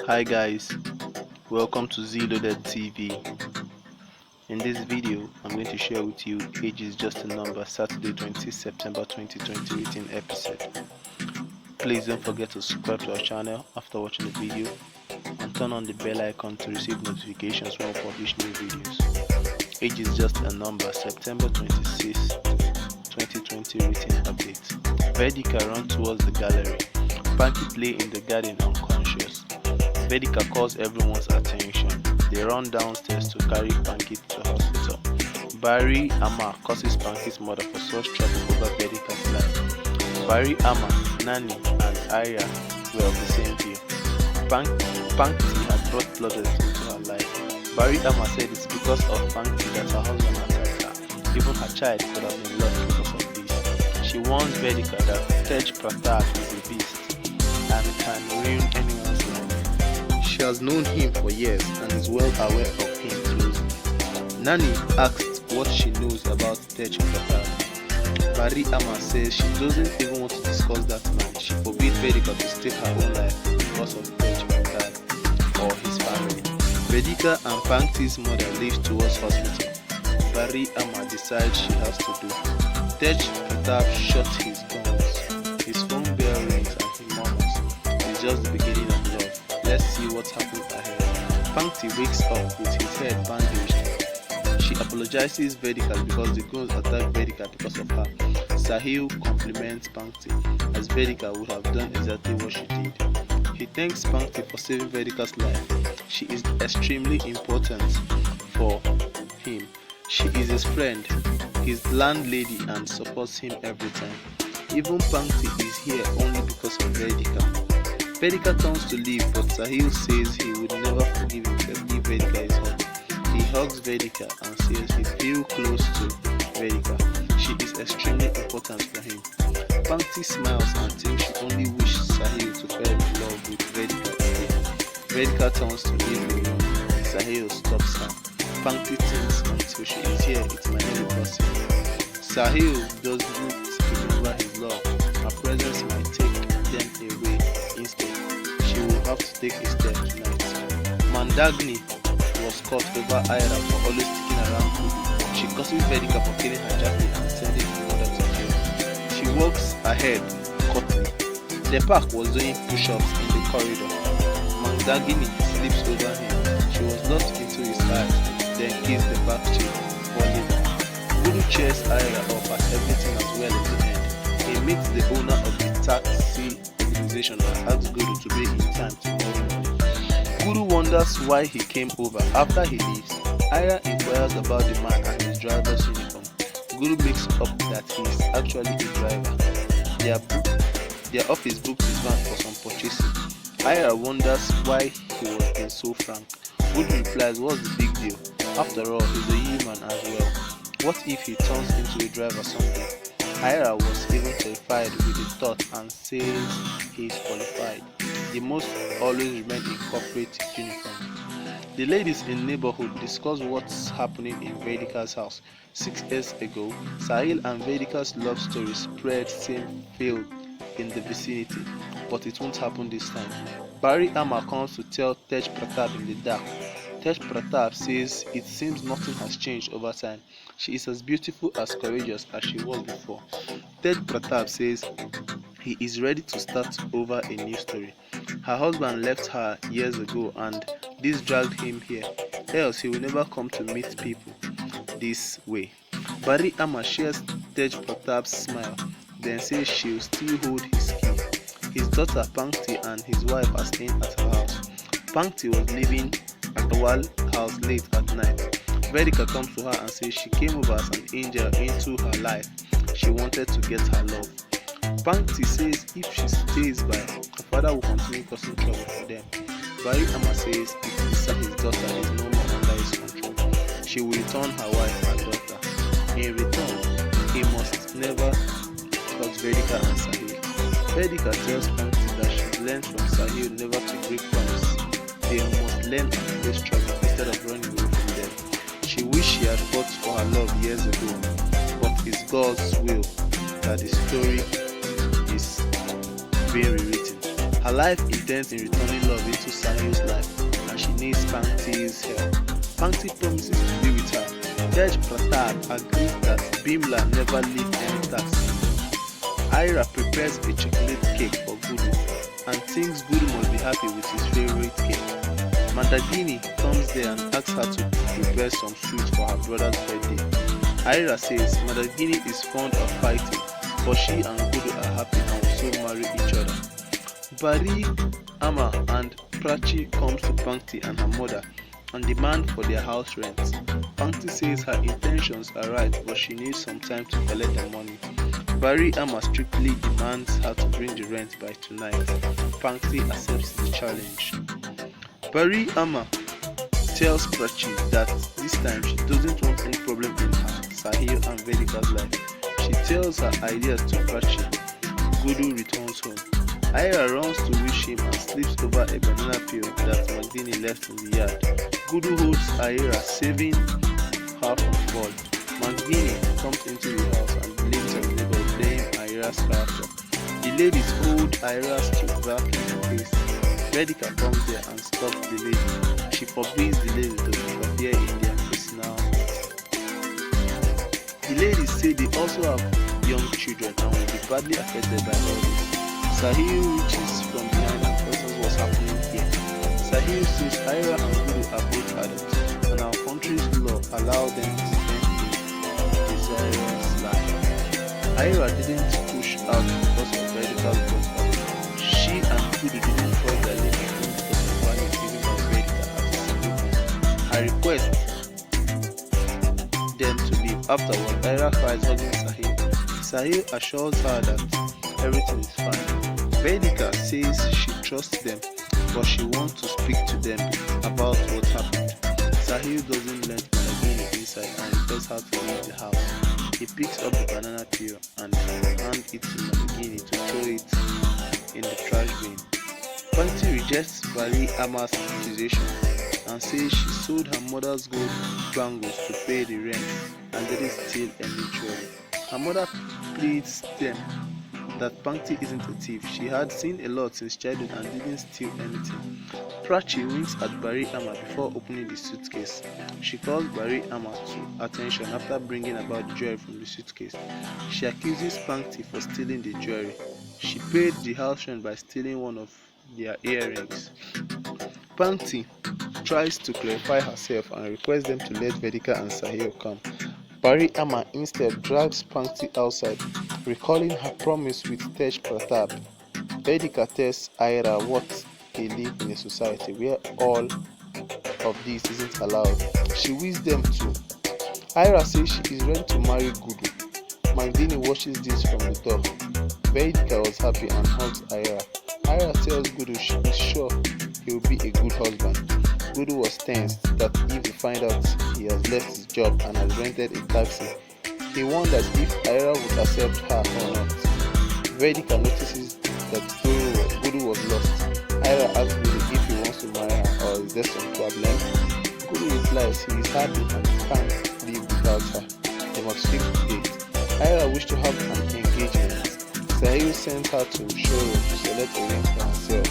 Hi guys, welcome to Zloaded TV. In this video, I'm going to share with you Age is Just a Number Saturday 20 September 2020 written episode. Please don't forget to subscribe to our channel after watching the video and turn on the bell icon to receive notifications when we publish new videos. Age is Just a Number September 26, 2020 written update. Vaidika ran towards the gallery. Pankit lay in the garden unconscious. Vaidika calls everyone's attention. They run downstairs to carry Pankit to hospital. Barry Amma curses Pankit's mother for such trouble over Vaidika's life. Barry Amma, Nani, and Arya were of the same view. Pankit had brought blooded into her life. Barry Amma said it's because of Pankit that her husband attacked her. Even her child could have been lost because of this. She warns Vaidika that Tej Pratap is a beast and can ruin anyone's life. She has known him for years and is well aware of him closely. Nani asked what she knows about Tej Pratap. Barry Amma says she doesn't even want to discuss that man. She forbids Vaidika to stake her own life because of Tej Pratap or his family. Vaidika and Pankit's mother leave towards hospital. Barry Amma decides she has to do. Tej Pratap shot his guns. His phone bell rings and he murmurs, "It's just the beginning of love. Let's see what's happening ahead." Pankit wakes up with his head bandaged. She apologizes Vaidika because the girls attacked Vaidika because of her. Sahil compliments Pankit as Vaidika would have done exactly what she did. He thanks Pankit for saving Vaidika's life. She is extremely important for him. She is his friend, his landlady, and supports him every time. Even Pankit is here only because of Vaidika. Vaidika turns to leave, but Sahil says he would never forgive himself if Vaidika is home. He hugs Vaidika and says he feels close to Vaidika. She is extremely important for him. Pankit smiles and thinks she only wishes Sahil to fall in love with Vaidika today. Vaidika turns to leave the room. Sahil stops her. Pankit thinks until she is here, it might not be possible. Sahil doesn't remember his love. Her presence might take them away instead. She will have to take a step tonight. Mandagni was caught over Ira for always sticking around Kudu. She curses Vaidika for killing her jacket and sending her mother to jail. She walks ahead, cutly. The park was doing push-ups in the corridor. Mandagini slips over him. She was lost into his eyes, then kissed the back chair for later. Kudu cheers Ira up as everything as well in the end. He meets the owner of the taxi organization and asks Guru to be in time tomorrow morning. Guru wonders why he came over. After he leaves, Ira inquires about the man and his driver's uniform. Guru makes up that he is actually a driver. Their office booked his van for some purchasing. Ira wonders why he was being so frank. Guru replies, "What's the big deal? After all, he's a human as well. What if he turns into a driver someday?" Ira was even terrified with the thought and says he is qualified. He must always remain in corporate uniform. The ladies in neighborhood discuss what's happening in Vaidika's house. 6 years ago, Sahil and Vaidika's love story spread same field in the vicinity, but it won't happen this time. Barry Amma comes to tell Tej Pratap in the dark. Tej Pratap says it seems nothing has changed over time. She is as beautiful, as courageous as she was before. Tej Pratap says he is ready to start over a new story. Her husband left her years ago and this dragged him here, else he will never come to meet people this way. Barry Amma shares Tej Pratap's smile, then says she will still hold his key. His daughter Pankit and his wife are staying at her house. Pankit was living at the Wall house late at night. Vaidika comes to her and says she came over as an angel into her life. She wanted to get her love. Pankit says if she stays by, her father will continue causing trouble for them. Barry Amma says if his daughter is no more under his control, she will return her wife and daughter. In return, he must never hurt Vaidika and Sahil. Vaidika tells Pankit that she learned from Sahil never to break promise. They must learn and face struggle instead of running away from them. She wished she had fought for her love years ago, but it's God's will that the story is being rewritten. Her life intends in returning love into Sahil's Pankti promises to be with her. Judge Pratap agrees that Bimla never leave any task. Ira prepares a chocolate cake for Gudu and thinks Gudu must be happy with his favorite cake. Mandagini comes there and asks her to prepare some sweets for her brother's birthday. Ira says Mandagini is fond of fighting, but she and Gudu are happy and will soon marry each other. Bari, Amma and Prachi comes to Pankti and her mother and demand for their house rent. Pankti says her intentions are right, but she needs some time to collect the money. Bari Amma strictly demands her to bring the rent by tonight. Pankti accepts the challenge. Bari Amma tells Prachi that this time she doesn't want any problem in her Sahil and Vaidika's life. She tells her ideas to Prachi. Gudu returns home. Ira runs to wish him and slips over a banana peel that Magdini left in the yard. Gudu holds Ira, saving her from fall. Magdini comes into the house and blames her neighbor, playing Ira's character. The ladies hold Ira's to back in the face. Vaidika comes there and stops the lady. She forbids the lady to interfere in their personal matters. The ladies say they also have young children and will be badly affected by all this. Sahil reaches from behind and questions what's happening here. Sahil says Ira and Gudu are both adults and our country's law allow them to spend a desirous life. Ira didn't push out because of medical protocol. She and Gudu didn't cross their limit because of value given by Vaidika as a solution. Her request them to leave. Afterward, Ira cries hugging Sahil. Sahil assures her that everything is fine. Vaidika says she trusts them, but she wants to speak to them about what happened. Sahil doesn't let Mandagini inside and requests her to leave the house. He picks up the banana peel and hands it to Mandagini to throw it in the trash bin. Pankti rejects Bari Amma's accusation and says she sold her mother's gold bangles to pay the rent and didn't steal any jewelry. Her mother pleads them that Pankti isn't a thief. She had seen a lot since childhood and didn't steal anything. Prachi winks at Bari Amma before opening the suitcase. She calls Bari Amma to attention after bringing about the jewelry from the suitcase. She accuses Pankti for stealing the jewelry. She paid the house rent by stealing one of their earrings. Pankti tries to clarify herself and requests them to let Vaidika and Sahil come. Bari Amma instead drags Pankti outside, recalling her promise with Tej Pratap. Vaidika tells Ira what they live in a society where all of this isn't allowed. She wishes them to. Ira says she is ready to marry Gudu. Magdini watches this from the door. Vaidika was happy and hugs Ira. Ira tells Gudu she is sure he will be a good husband. Gudu was tensed that if he finds out he has left his job and has rented a taxi, he wonders if Ira would accept her or not. Vaidika notices that Gudu was lost. Ira asks Gudu if he wants to marry her or is there some problem. Gudu replies he is happy and can't live without her. They must fix the date. Ira wished to have an engagement. Sahil sent her to showroom to select a ring for herself.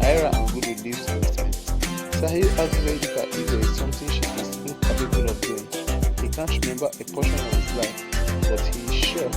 Ira and Gudu leave the restaurant. Sahil asks Vaidika if there is something she is incapable of doing. He can't remember a portion of his life, but he is sure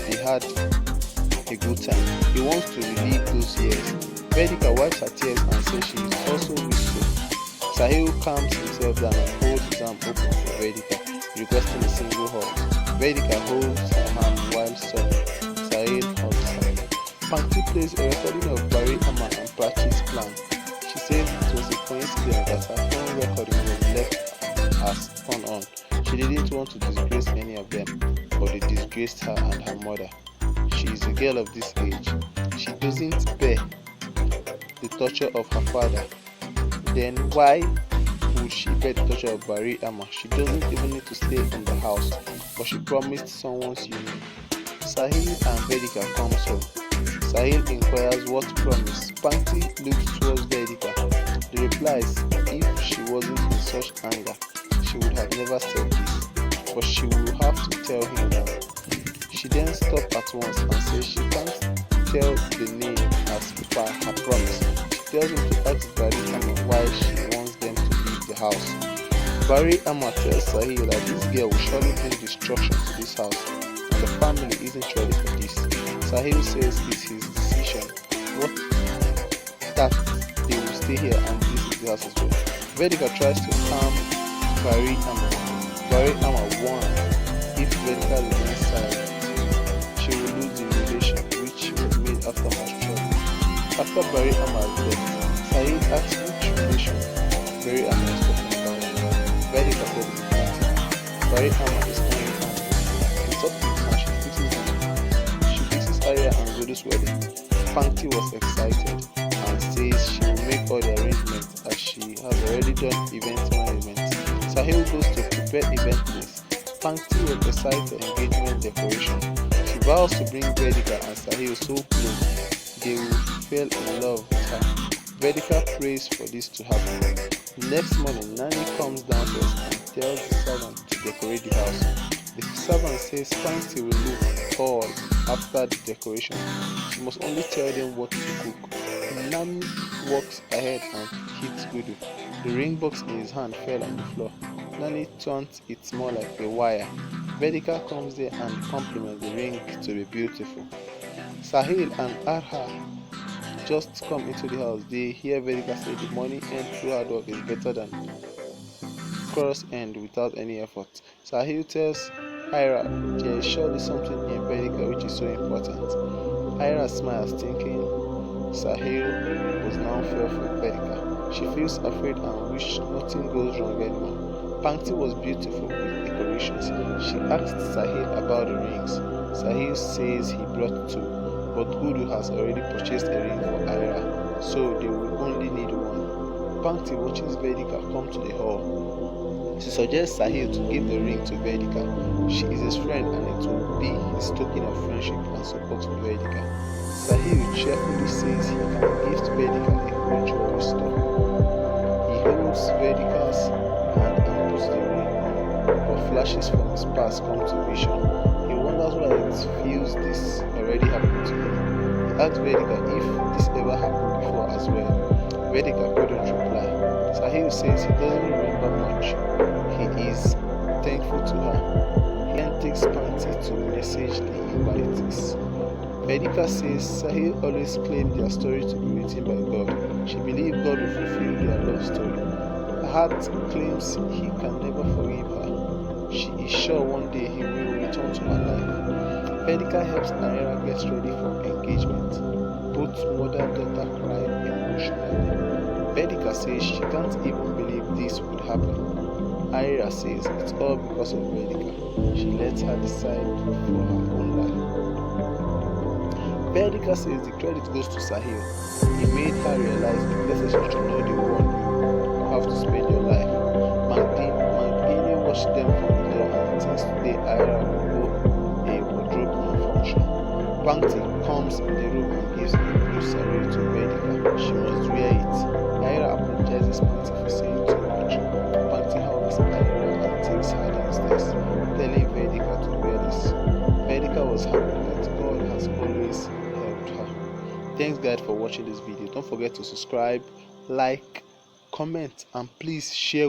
he had a good time. He wants to relive those years. Vaidika wipes her tears and says she is also wistful. Sahil calms himself down and holds his arm open for Vaidika, requesting a single hug. Vaidika holds her hand while sobbing. Sahil hugs her. Pankti plays a recording of Bari Amma and Prachi's plan. She said it was a coincidence that her phone recording was left as turned on. She didn't want to disgrace any of them, but they disgraced her and her mother. She is a girl of this age. She doesn't bear the torture of her father. Then why would she bear the torture of Bari Amma? She doesn't even need to stay in the house, but she promised someone's union. Sahil and Vaidika comes home. Sahil inquires what promise. Pankti looks towards Vaidika. The replies, if she wasn't in such anger, she would have never said this, but she will have to tell him now. She then stops at once and says she can't tell the name as per her promise. She tells him to ask Vaidika why she wants them to leave the house. Barry Amma tells Sahil that this girl will surely bring destruction to this house and the family isn't ready for this. Sahil says it's his decision what that they will stay here and this is the house as well. Vaidika tries to calm Barry Amma. Barry Amma warns if Vaidika remains silent, she will lose the relation which was made after much trouble. After Barry Amma left, Sahil asks which relation Barry Amma is talking about. Vaidika said it's party. Barry Amma is coming home. It's up to her, she fixes Arya and Zodu's wedding. Pankit was excited and says she will make all the arrangements as she has already done event management. Sahil goes to prepare event place. Pankit will recite the engagement decoration. She vows to bring Vaidika and Sahil so close they will fall in love with her. Vaidika prays for this to happen. Next morning, Nani comes downstairs and tells the servant to decorate the house. The servant says Pankit will look all after the decoration. She must only tell them what to cook. Nani walks ahead and hits Gudu. The ring box in his hand fell on the floor. Nani turns it more like a wire. Vaidika comes there and compliments the ring to be beautiful. Sahil and Arha just come into the house. They hear Vaidika say the money earned through hard work is better than cross earned without any effort. Sahil tells Ira there is surely something in Vaidika which is so important. Ira smiles, thinking Sahil was now fair for Vaidika. She feels afraid and wishes nothing goes wrong anymore. Pankit was beautiful with decorations. She asked Sahil about the rings. Sahil says he brought two, but Gudu has already purchased a ring for Ira, so they will only need one. Pankit watches Vaidika come to the hall. She suggests Sahil to give the ring to Vaidika. She is his friend and it will be his token of friendship and support for Vaidika. Sahil cheerfully says he can gift Vaidika a great jewelry store. He holds Vaidika's hand and puts the ring on, but flashes from his past come to vision. He wonders why it feels this already happened to him. He asks Vaidika if this ever happened before as well. Vaidika couldn't reply. Sahil says he doesn't remember much. He is thankful to her. He then takes Pankit to message the invitees. Vaidika says Sahil always claimed their story to be written by God. She believes God will fulfill their love story. Her heart claims he can never forgive her. She is sure one day he will return to her life. Vaidika helps Naira get ready for engagement. Both mother and daughter cry emotionally. Vaidika says she can't even believe this would happen. Ira says it's all because of Vaidika. She lets her decide for her own life. Vaidika says the credit goes to Sahil. He made her realize the necessary to know the one you have to spend your life. Mangini watched them from the door and thinks today Ira will go a wardrobe malfunction. Pankit comes in the room and gives a blue saree to Vaidika. She must wear it. Ira apologizes Pankit for saying too much. Pankit hugs Ira and takes her downstairs, telling Vaidika to wear this. Vaidika was happy that God has always helped her. Thanks guys for watching this video. Don't forget to subscribe, like, comment and please share with